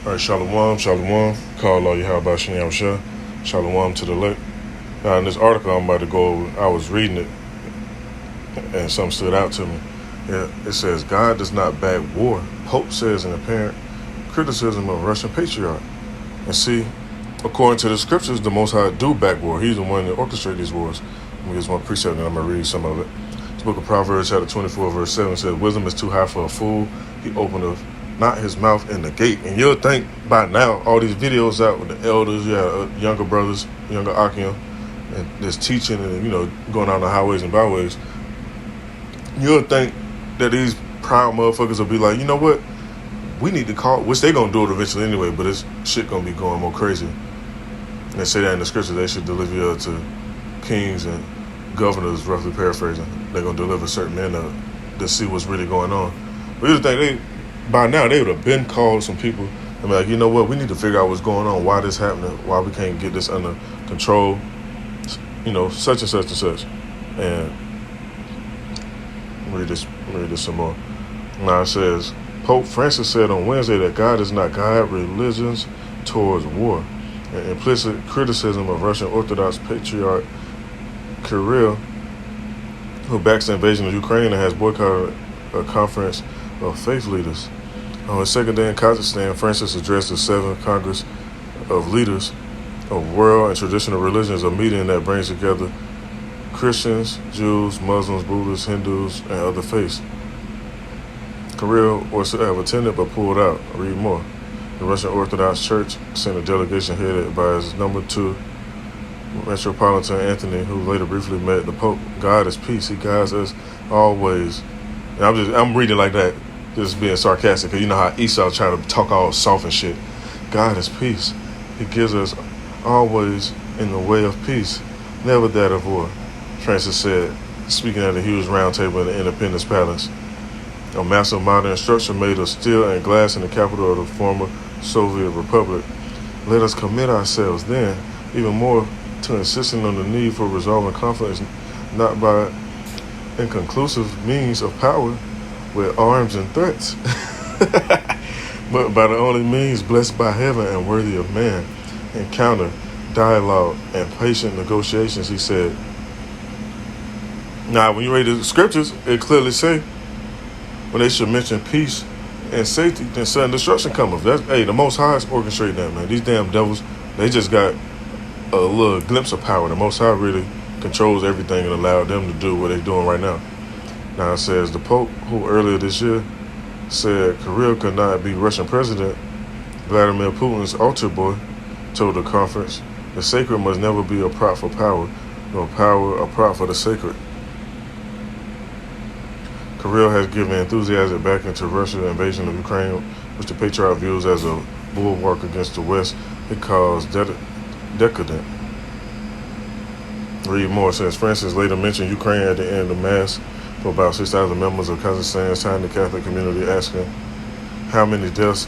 All right, Shalom, Shalom. Call all you how about Yahushua. Shalom to the elect. Now, in this article I'm about to go over, I was reading it and something stood out to me. Yeah, it says, God does not back war. Pope says in apparent criticism of Russian patriarch. And see, according to the scriptures, the Most High do back war. He's the one that orchestrated these wars. Let me get one precept and I'm going to read some of it. The book of Proverbs, chapter 24, verse 7 says, wisdom is too high for a fool. He openeth not his mouth in the gate. And you'll think by now, all these videos out with the elders, younger brothers, younger Akim, and this teaching and, going on the highways and byways, you'll think that these proud motherfuckers will be like, you know what? We need to call, which they going to do it eventually anyway, but this shit going to be going more crazy. And they say that in the scripture, they should deliver you to kings and governors, roughly paraphrasing. They're going to deliver certain men to see what's really going on. But here's the thing, by now, they would have been called some people and be like, you know what, we need to figure out what's going on, why this happening, why we can't get this under control, such and such and such. And read this some more. Now it says, Pope Francis said on Wednesday that God does not guide religions towards war. An implicit criticism of Russian Orthodox Patriarch Kirill, who backs the invasion of Ukraine and has boycotted a conference of faith leaders. On his second day in Kazakhstan, Francis addressed the 7th Congress of Leaders of World and Traditional Religions, a meeting that brings together Christians, Jews, Muslims, Buddhists, Hindus, and other faiths. Kirill was to have attended but pulled out. Read more. The Russian Orthodox Church sent a delegation headed by its number 2 Metropolitan Anthony, who later briefly met the Pope. God is peace. He guides us always. And I'm reading like that, just being sarcastic, because you know how Esau trying to talk all soft and shit. God is peace. He gives us always in the way of peace, never that of war, Francis said, speaking at a huge round table in the Independence Palace. A massive modern structure made of steel and glass in the capital of the former Soviet Republic. Let us commit ourselves then, even more, to insisting on the need for resolving conflicts, not by inconclusive means of power with arms and threats, but by the only means blessed by heaven and worthy of man. Encounter, dialogue, and patient negotiations, he said. Now, when you read the scriptures, it clearly say when they should mention peace and safety, then sudden destruction cometh. The Most High is orchestrating that, man. These damn devils, they just got a little glimpse of power. The Most High really controls everything and allowed them to do what they're doing right now. Now it says the Pope, who earlier this year said Kirill could not be Russian president, Vladimir Putin's altar boy, told the conference, the sacred must never be a prop for power, nor power a prop for the sacred. Kirill has given enthusiastic backing to Russia's invasion of Ukraine, which the Patriarch views as a bulwark against the West. It calls decadent. Read more. Says Francis later mentioned Ukraine at the end of the Mass for about 6,000 members of Kazakhstan, signed the Catholic community asking how many deaths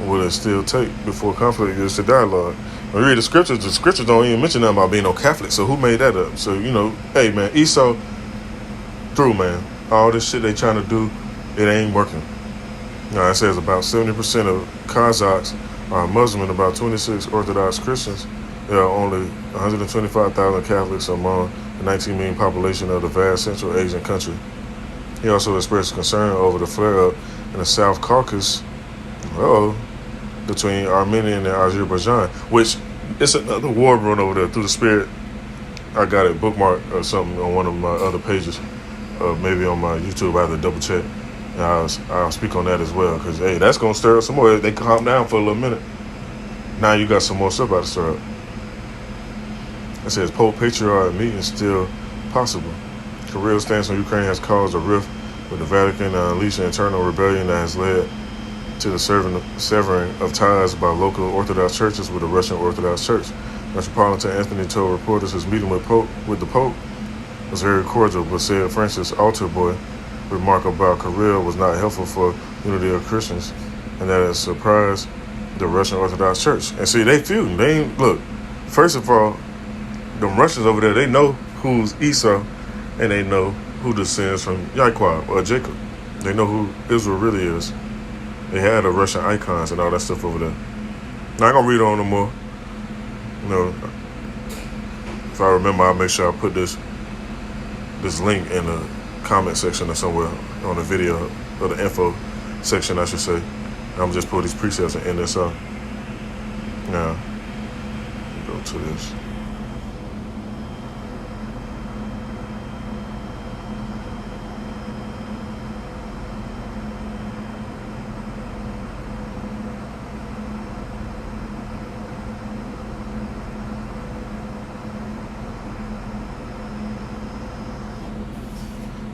will it still take before conflict gets to dialogue. When you read the scriptures don't even mention nothing about being no Catholic, so who made that up? So, hey, man, Esau through, man. All this shit they trying to do, it ain't working. Now, it says about 70% of Kazakhs are Muslim and about 26 Orthodox Christians. There are only 125,000 Catholics among the 19 million population of the vast Central Asian country. He also expressed concern over the flare-up in the South Caucasus between Armenia and Azerbaijan, which it's another war brewing over there through the spirit. I got it bookmarked or something on one of my other pages, maybe on my YouTube. I have to double check. And I'll speak on that as well, because, hey, that's going to stir up some more. They calm down for a little minute. Now you got some more stuff about to stir up. It says Pope Patriarch meeting still possible. Kirill's stance on Ukraine has caused a rift with the Vatican and unleashed an internal rebellion that has led to the severing of ties by local Orthodox churches with the Russian Orthodox Church. Metropolitan Anthony told reporters his meeting with the Pope was very cordial, but said Francis' altar boy remark about Kirill was not helpful for unity of Christians, and that it surprised the Russian Orthodox Church. And see, they feuding. They ain't, look, first of all, the Russians over there, they know who's Esau, and they know who descends from Yaakov or Jacob. They know who Israel really is. They had the Russian icons and all that stuff over there. Not gonna read on no more. You know, if I remember, I'll make sure I put this link in the comment section or somewhere on the video, or the info section, I should say. I'm just put these precepts and end this up. Now, go to this.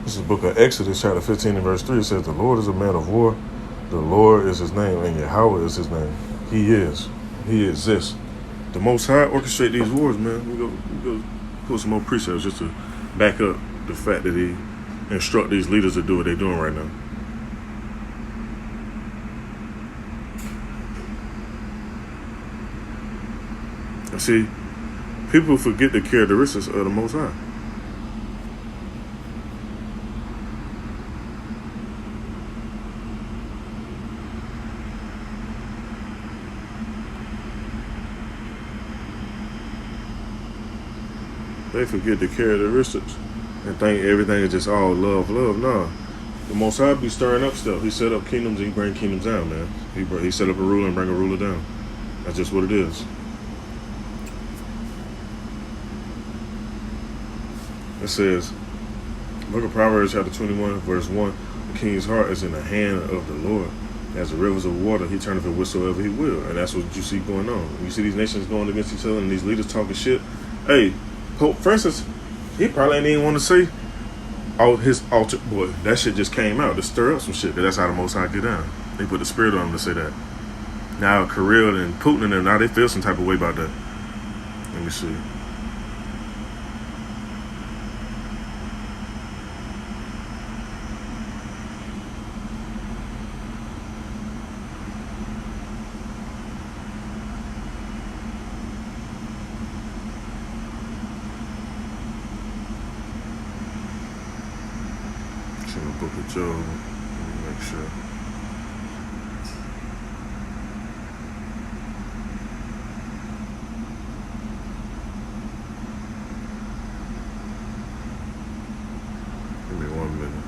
This is the book of Exodus, chapter 15 and verse 3. It says, the Lord is a man of war. The Lord is his name, and Yahweh is his name. He is. He exists. The Most High orchestrate these wars, man. We go put some more precepts just to back up the fact that he instruct these leaders to do what they're doing right now. And see, people forget the characteristics of the Most High. They forget the characteristics and think everything is just all love. Nah. The Most High be stirring up stuff. He set up kingdoms and he bring kingdoms down, man. He set up a ruler and bring a ruler down. That's just what it is. It says, book of Proverbs chapter 21, verse 1, the king's heart is in the hand of the Lord. As the rivers of water, he turneth it whatsoever he will. And that's what you see going on. When you see these nations going against each other and these leaders talking shit, hey, Pope Francis, he probably ain't even want to say his altar. Boy, that shit just came out to stir up some shit. That's how the Most High get down. They put the spirit on him to say that. Now Kirill and Putin and them, now they feel some type of way about that. Let me see. In the book of Job, let me make sure. Give me 1 minute.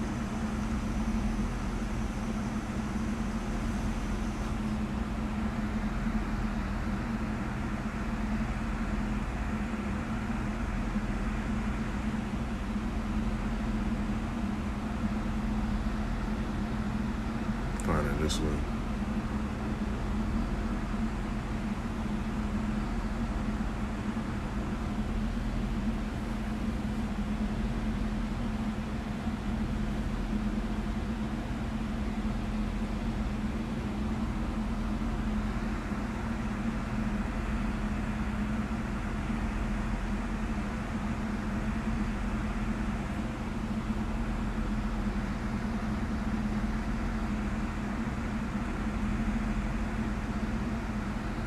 Find it this way.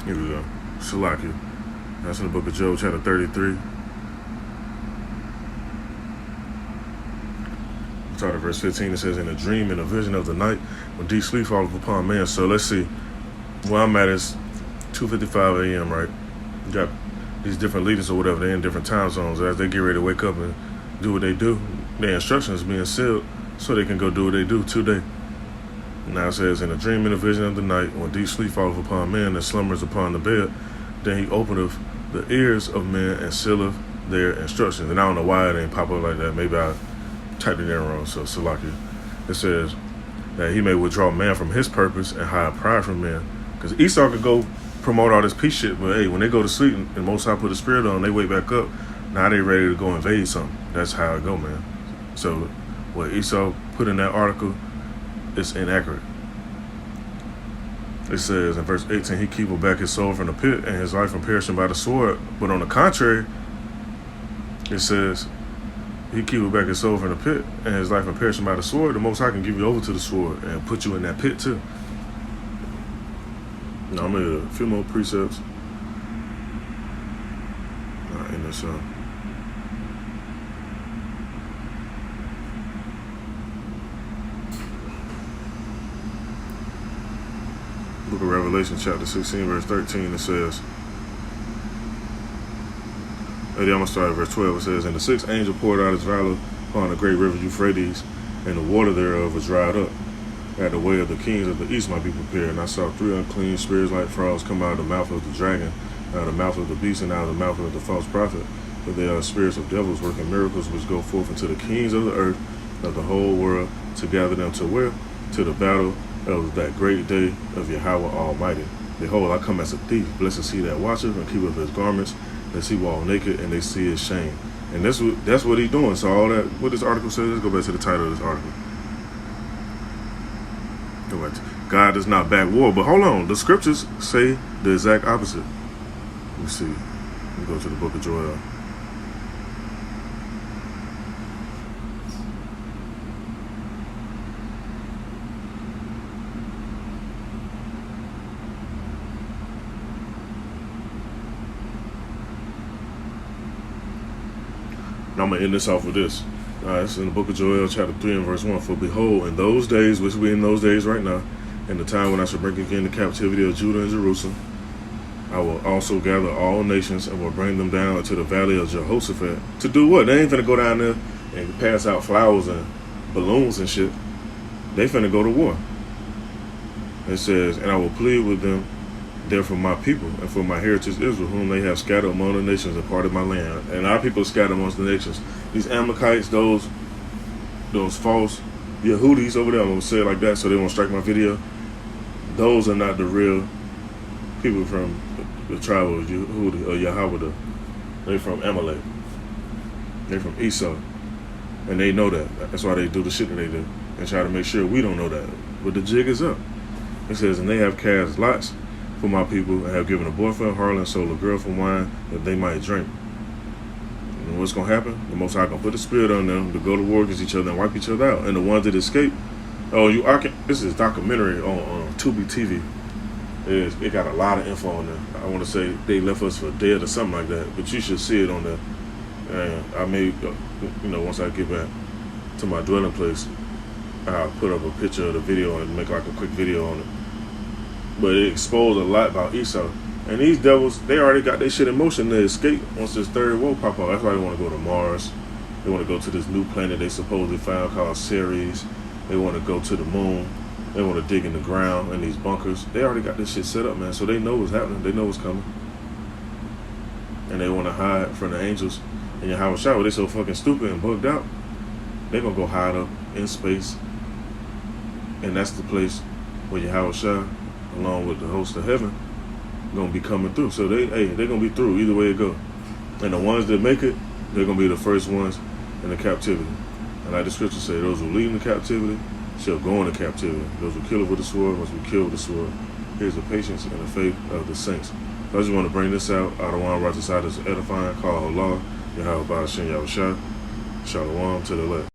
Here we go. Salakia. That's in the book of Job, chapter 33. Start at verse 15. It says, in a dream, in a vision of the night, when deep sleep falleth upon man. So let's see. Where I'm at is 2:55 a.m., right? You got these different leaders or whatever. They're in different time zones. As they get ready to wake up and do what they do, their instructions being sealed so they can go do what they do today. Now it says, in a dream, in a vision of the night, when deep sleep falleth upon man and slumbers upon the bed, then he openeth the ears of men and sealeth their instructions. And I don't know why it ain't pop up like that. Maybe I typed it in wrong. So Salakia. It says that he may withdraw man from his purpose and hide pride from men. Because Esau could go promote all this peace shit, but hey, when they go to sleep and Most High put the spirit on, they wake back up. Now they ready to go invade something. That's how it go, man. So what Esau put in that article, it's inaccurate. It says in verse 18, he keepeth back his soul from the pit and his life from perishing by the sword. But on the contrary, it says he keepeth back his soul from the pit and his life from perishing by the sword. The Most High can give you over to the sword and put you in that pit too. Now I'm in a few more precepts. In this book of Revelation, chapter 16, verse 13, it says, I'm going to start at verse 12. It says, and the sixth angel poured out his vial upon the great river Euphrates, and the water thereof was dried up. At the way of the kings of the east might be prepared. And I saw three unclean spirits like frogs come out of the mouth of the dragon, out of the mouth of the beast, and out of the mouth of the false prophet. For they are spirits of devils working miracles, which go forth into the kings of the earth, of the whole world, to gather them to where? To the battle of that great day of Yahweh Almighty. Behold, I come as a thief. Blessed is he that watcheth and keepeth his garments, lest he walk naked and they see his shame. And that's what he's doing. So all that, what this article says, let's go back to the title of this article. God does not back war. But hold on, the scriptures say the exact opposite. Let me see. Let me go to the book of Joel. Now I'm going to end this off with this. It's in the book of Joel, chapter 3 and verse 1. For behold, in those days, which we in those days right now, in the time when I shall bring again the captivity of Judah and Jerusalem, I will also gather all nations and will bring them down into the valley of Jehoshaphat. To do what? They ain't finna go down there and pass out flowers and balloons and shit. They finna go to war. It says, and I will plead with them there for my people and for my heritage Israel, whom they have scattered among the nations and part of my land. And our people scattered amongst the nations. These Amalekites, those false Yehudis over there, I'm going to say it like that so they won't strike my video. Those are not the real people from the tribe of Yehudi or Yahweh. They're from Amalek. They're from Esau. And they know that. That's why they do the shit that they do. And try to make sure we don't know that. But the jig is up. It says, and they have cast lots for my people and have given a boy for a harlot and sold a girl for wine that they might drink. And what's going to happen? The Most High going to put a spirit on them to go to war against each other and wipe each other out. And the ones that escape, this is a documentary on Tubi TV. It got a lot of info on there. I want to say they left us for dead or something like that, but you should see it on there. And I may, once I get back to my dwelling place, I'll put up a picture of the video and make like a quick video on it. But it exposed a lot about Esau. And these devils, they already got their shit in motion to escape once this third world pop up. That's why they want to go to Mars. They want to go to this new planet they supposedly found called Ceres. They want to go to the moon. They want to dig in the ground in these bunkers. They already got this shit set up, man. So they know what's happening. They know what's coming. And they want to hide from the angels. And Yahweh Shah, they so fucking stupid and bugged out. They're going to go hide up in space. And that's the place where Yahweh Shah, along with the host of heaven, gonna be coming through. So they're gonna be through either way it go. And the ones that make it, they're gonna be the first ones in the captivity. And like the scriptures say, those who leave in the captivity shall go into captivity. Those who kill it with the sword must be killed with the sword. Here's the patience and the faith of the saints. So I just want to bring this out. Out of one righteous side is edifying. Call Allah, Yahweh Ba'ashem Yahweh Shah. Shalom to the left.